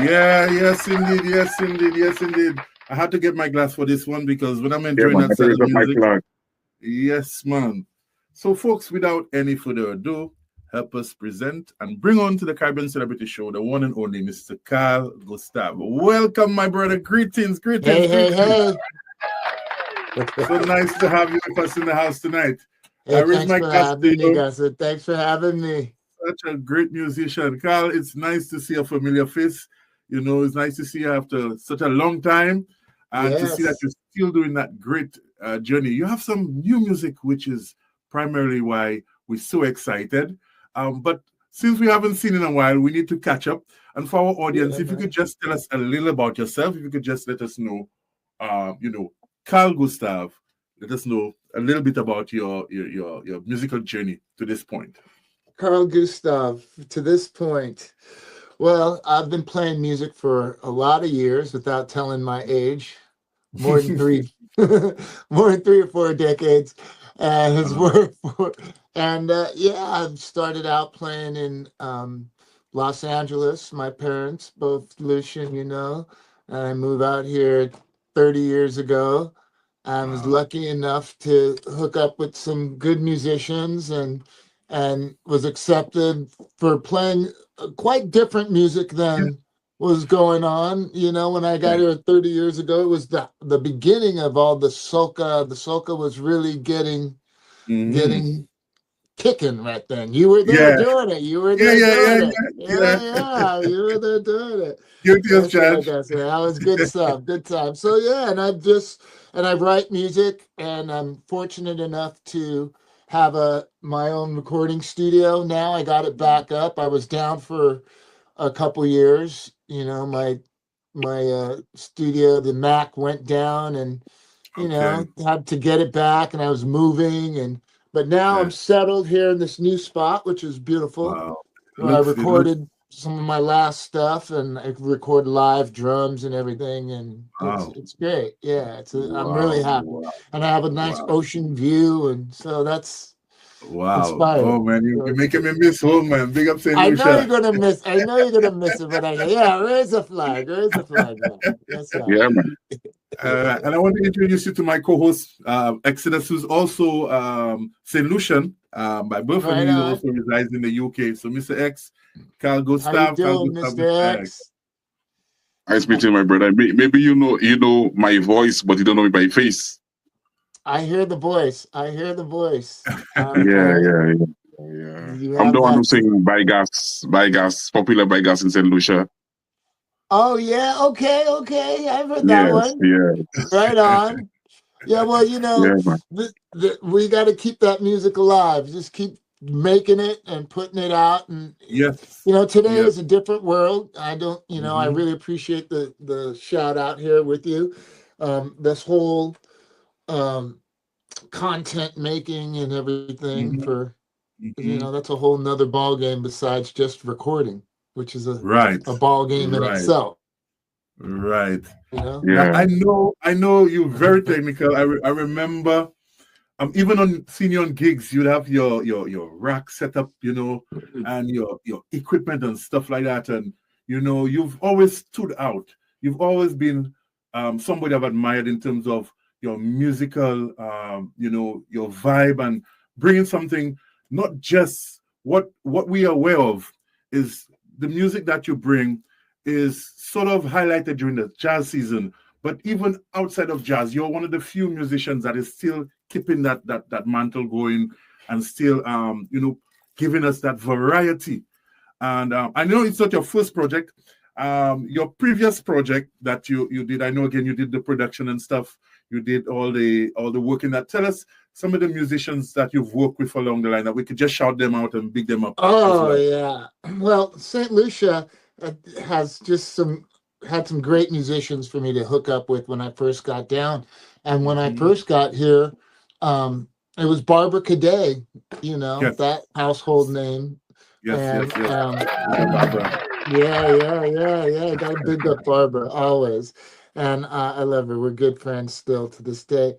Yeah, yes, indeed. Yes, indeed. Yes, indeed. I had to get my glass for this one because when I'm Yeah, enjoying man. that I side raise of up my music, flag. yes, man. So, folks, without any further ado, help us present and bring on to the Caribbean Celebrity Show the one and only Mr. Carl Gustave. Welcome, my brother. Greetings, greetings, Hey, hey, greetings. hey. So nice to have you with us in the house tonight. I Hey, raise thanks my for glass to having me, you. guys. Thanks for having me. Such a great musician. Carl, it's nice to see a familiar face. You know, it's nice to see you after such a long time and to see that Yes. you're still doing that great journey. You have some new music, which is primarily why we're so excited. But since we haven't seen in a while, we need to catch up. And for our audience, Yeah, if you could man. just tell us a little about yourself, if you could just let us know, Carl Gustav, let us know a little bit about your musical journey to this point. Carl Gustave, to this point. Well, I've been playing music for a lot of years without telling my age, more than three, more than 3 or 4 decades. And his Uh, work for, and yeah, I've started out playing in Los Angeles. My parents, both Lucian, and I moved out here 30 years ago. I was wow. lucky enough to hook up with some good musicians and was accepted for playing quite different music Yeah. than was going on. When I got Right. here 30 years ago, it was the beginning of all the soca. The soca was really Hmm. getting kicking right then. You were there Yeah. doing it. You were Yeah, there yeah, yeah, doing it. yeah, Yeah, yeah. yeah, you were there doing it. Guilty as That's what I charged. gotta say. That was good stuff. Good time. So yeah, and I write music, and I'm fortunate enough to have my own recording studio. Now I got it back up. I was down for a couple years. My studio, the Mac went down, and Okay. had to get it back, and I was moving, but now I'm Okay. settled here in this new spot, which is beautiful, Wow. where I It looks, recorded some of my last stuff, and I record live drums and everything, and it's wow. it's great. Yeah, I'm really Wow. happy, Wow. and I have a nice Wow. ocean view, and so that's Wow. Oh inspiring. man, So you're it's making good. me miss home, man. Big up St. I know you're Lucia. gonna miss. I know you're gonna miss it, but yeah, raise a flag. Raise a flag, man. That's Yeah, right. man. And I want to introduce you to my co-host, Exodus, who's also St. Lucian. By birth, and Right he on. also resides in the UK. So, Mr. X, How you Carl doing, Gustav, Mr. Mr. X. X? I speak to my brother. Maybe you know my voice, but you don't know me by face. I hear the voice. I hear the voice. Yeah, Okay. yeah, yeah, yeah. You I'm have the one who that. sing by gas, popular by gas in St. Lucia. Oh yeah. Okay. Okay. I've heard that Yes, one. yeah, Right on. Yeah. Well, yeah, man. we got to keep that music alive. Just keep making it and putting it out. And Yes. today Yes. is a different world. I don't. I Hmm. really appreciate the shout out here with you. This whole um, content making and everything Hmm. for Hmm. that's a whole nother ball game besides just recording, which is Right. a ball game in Right. itself. Right. Now Yeah. I know you're very technical. I remember even on seeing you on gigs, you'd have your rack set up, and your equipment and stuff like that. And you've always stood out. You've always been somebody I've admired in terms of your musical, your vibe and bringing something. Not just what we are aware of is the music that you bring is sort of highlighted during the jazz season, but even outside of jazz, you're one of the few musicians that is still keeping that mantle going and still giving us that variety. And I know it's not your first project. Your previous project that you did, I know again you did the production and stuff. You did all the work in that. Tell us some of the musicians that you've worked with along the line that we could just shout them out and big them up as Oh well. yeah. Well, St. Lucia has just had some great musicians for me to hook up with when I first got down, and when I Mhm. first got here, it was Barbara Cadet, Yes, that household name, yes, yes, and yes. Barbara. yeah, yeah, yeah, yeah. Got to big up Barbara always, and I love her. We're good friends still to this day.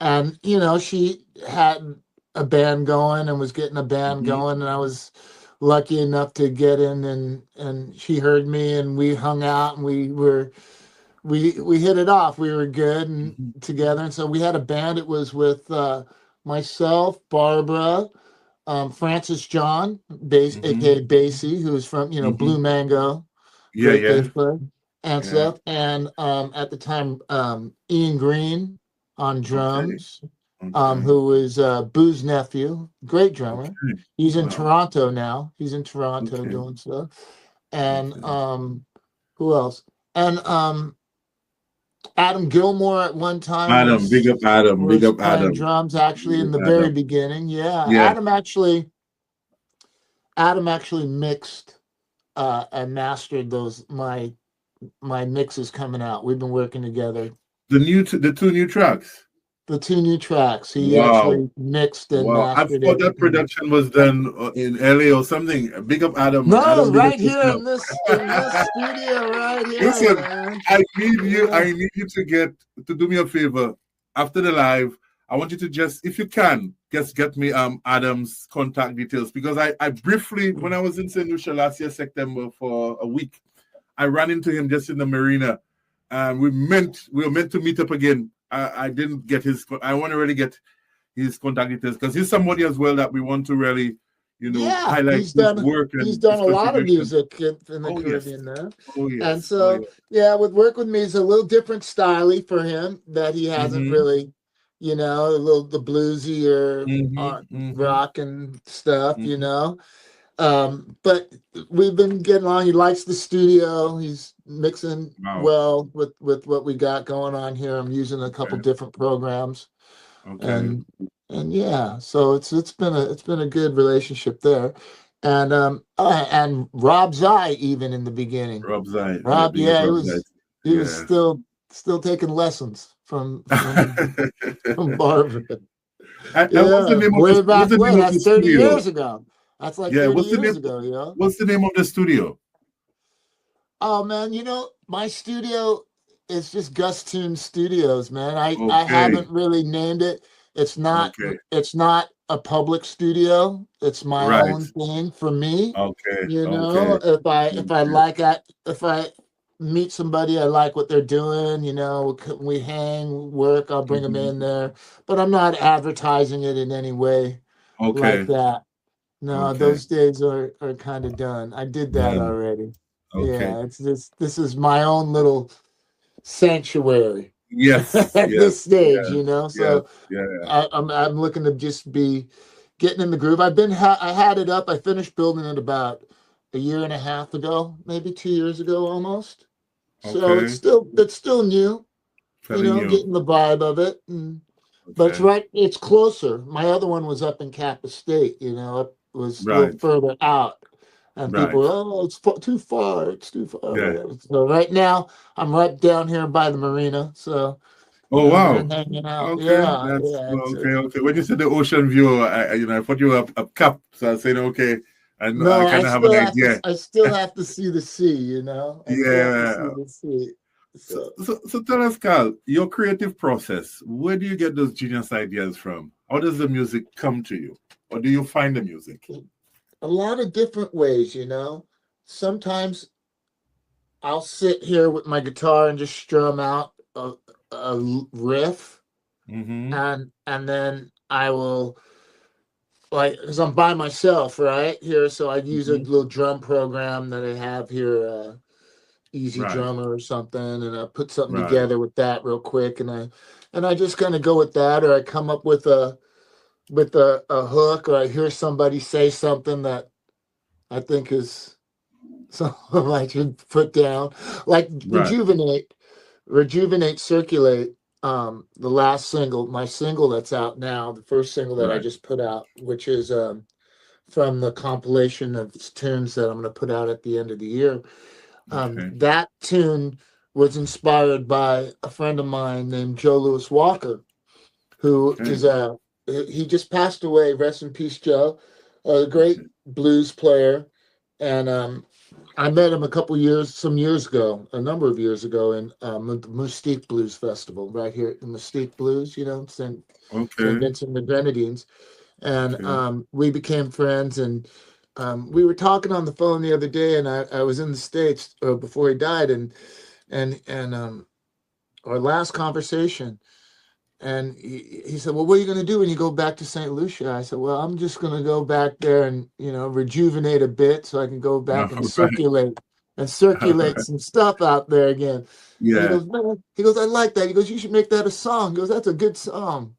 And she had a band going and was getting a band Mhm. going, and I was lucky enough to get in, and she heard me, and we hung out, and we hit it off. We were good and Mhm. together, and so we had a band. It was with myself, Barbara, Francis John, bass, Mhm. aka Basie, who's from Blue Mhm. Mango, Yeah, great yeah, bass player and yeah. stuff. And at the time, Ian Green on Okay, drums, okay, who is Boo's nephew, great drummer. okay. He's in Wow. Toronto now. He's in Toronto Okay, doing stuff. And okay. who else? And Adam Gilmore at one time Adam, big up Adam, big was up playing Adam, drums actually big in up the very Adam. beginning. Yeah, Yeah, Adam actually mixed and mastered those my mixes coming out. We've been working together. the two new tracks. The two new tracks, he Wow, actually mixed and wow. I mastered thought that everything. production was done in LA or something. Big up Adam. No, Adam, big up right here yourself. in this studio right here, Listen, man. I Yeah. need you to do me a favor after the live. I want you to just, if you can, just get me Adam's contact details, because I briefly, when I was in St. Lucia last year, September, for a week, I ran into him just in the marina, and we were meant to meet up again. I didn't get his. I want to really get his contact details, because he's somebody as well that we want to really, Yeah, highlight his work he's and done his a lot of contribution. music in the Oh yes, Caribbean now. oh And yes, oh so yes. yeah, with work with me is a little different styley for him that he hasn't Mm-hmm. really, a little the bluesy or Mm-hmm. Mm-hmm. rock and stuff. Mm-hmm. But we've been getting along. He likes the studio. He's mixing Wow. well with what we got going on here. I'm using a couple Okay. different programs, Okay. and yeah, so it's been a good relationship there. And Rob Zai, even in the beginning, Rob Zai. Yeah, Rob, big up yeah, Rob Zai. he was Yeah. still taking lessons from Barbara. And Yeah, way what's back the name when. of the That's 30 studio? years ago. That's like Yeah, 30 years ago. what's the name of the studio? Oh man, my studio is just Gus Tune Studios, man. I Okay. haven't really named it. It's not Okay. it's not a public studio. It's my Right. own thing for me. Okay. Okay. If I meet somebody, I like what they're doing, we hang, work, I'll bring them Mhm. in there, but I'm not advertising it in any way like Okay. that. No, Okay. those days are kind of done. I did that Done. already. Okay. Yeah, this is my own little sanctuary Yes. at Yes. this stage, Yes. Yes. So Yeah. I'm looking to just be getting in the groove. I had it up. I finished building it about a year and a half ago, maybe 2 years ago almost. So Okay. it's still new, Fairly new. getting the vibe of it. But Okay. it's closer. My other one was up in Kappa State, it was a little Right. further out. And people Right. were, oh, it's too far. It's too far. Yeah. Whatever. So right now, I'm right down here by the marina. So Oh down there wow. hanging out. Okay. Yeah, That's yeah. well, okay. Okay. When you said the ocean view, I thought you were up cap. So I was saying, okay, I No, kind of have an idea. I still have to see the sea. I still have to see Yeah. the sea. So, So so tell us, Carl, your creative process. Where do you get those genius ideas from? How does the music come to you? Or do you find the music? a lot of different ways. Sometimes I'll sit here with my guitar and just strum out a riff, Mm-hmm. and then I will, like, because I'm by myself right here, so I use a Mm-hmm. little drum program that I have here, Easy Right. Drummer or something, and I put something Right. together with that real quick, and I just kind of go with that, or I come up with a hook, or I hear somebody say something that I think is something I should put down, like Right. Rejuvenate, Circulate, the last single, my single that's out now, the first single that I Right. just put out, which is from the compilation of tunes that I'm going to put out at the end of the year. Okay. That tune was inspired by a friend of mine named Joe Louis Walker, who Okay. is he just passed away. Rest in peace, Joe. A great Okay. blues player, and I met him some years ago, a number of years ago, in the Mystique Blues Festival right here at the Mystique Blues, St. Okay. Vincent and the Grenadines, and Okay. we became friends, and we were talking on the phone the other day, and I was in the States before he died, and our last conversation, and he said, well, what are you going to do when you go back to St. Lucia? I said, well, I'm just going to go back there and, rejuvenate a bit so I can go back and circulate some stuff out there again. Yeah. And he goes, man, I like that. He goes, you should make that a song. He goes, that's a good song.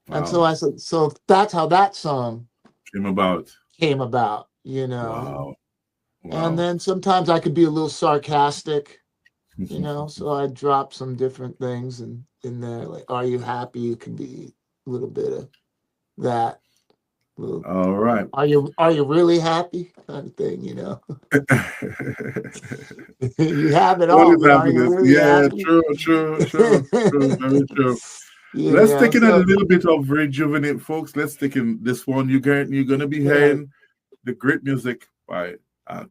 Wow. And so I said, so that's how that song came about, Wow. And then sometimes I could be a little sarcastic, so I drop some different things in there, like, are you happy? It can be a little bit of that. All right. Are you really happy? Kind of thing, You have it all. Really happy? True. Very true. Let's take in a little bit of rejuvenate, folks. Let's take in this one. You're gonna be hearing the great music by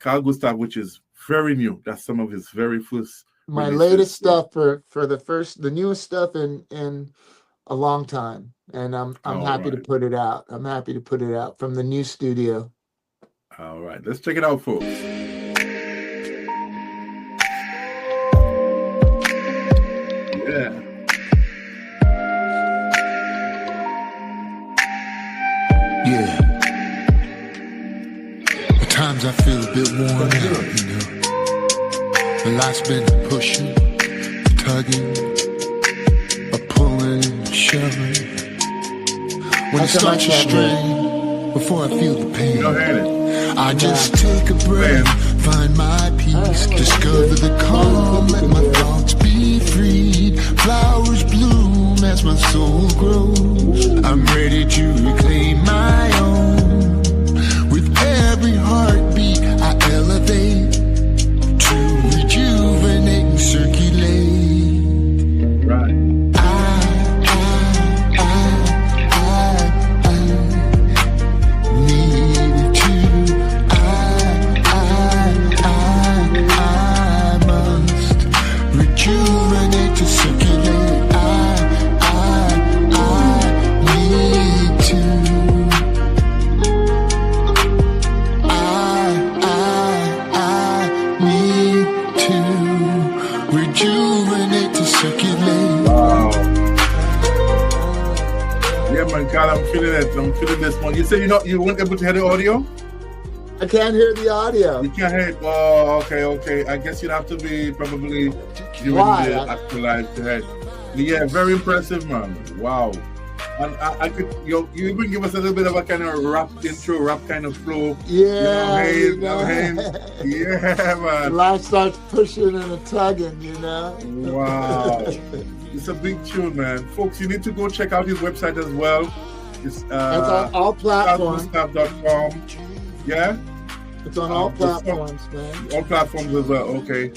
Carl Gustave, which is very new. That's some of his very first. My latest stuff for the newest stuff in a long time, and I'm happy to put it out. I'm happy to put it out from the new studio. All right, let's check it out, folks. Yeah. Yeah. At times I feel a bit worn out, A lot's been pushing, tugging, pulling, shoving. When it starts to strain, before I feel the pain, I just take a breath, find my peace, discover the calm, let my thoughts be freed. Flowers bloom as my soul grows. I'm ready to reclaim my own. With every heartbeat, I elevate to rejuvenate and circulate. Right. Carl, I'm feeling this one. You say you weren't able to hear the audio? I can't hear the audio. You can't hear it? Oh, okay. I guess you'd have to be probably doing the actual live to head. Yeah, very impressive, man. Wow. And I could you even give us a little bit of a kind of rap intro, rap kind of flow. Yeah. Yeah, man. Life starts pushing and tugging, Wow. It's a big tune, man. Folks, you need to go check out his website as well. It's on all platforms. carlgustave.com. Yeah? It's on all platforms, man. All platforms as well, okay.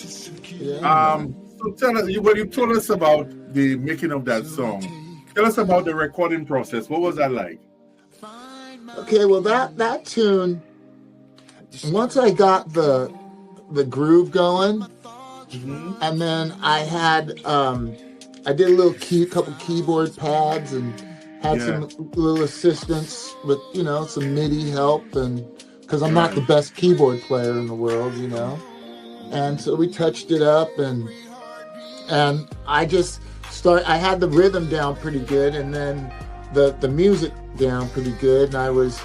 Yeah, so tell us, you told us about the making of that song. Tell us about the recording process. What was that like? Okay, well that tune, once I got the groove going, and then I had I did a couple keyboard pads and had some little assistance with, some MIDI help, and because I'm not the best keyboard player in the world, and so we touched it up, and I had the rhythm down pretty good, and then the music down pretty good, and I was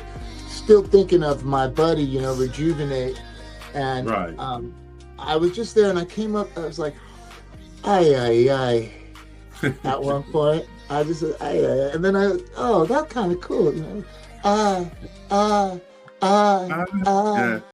still thinking of my buddy, Rejuvenate, and I was just there, and I came up, I was like, ay. At one point, I just said, and then that's kind of cool, Yeah.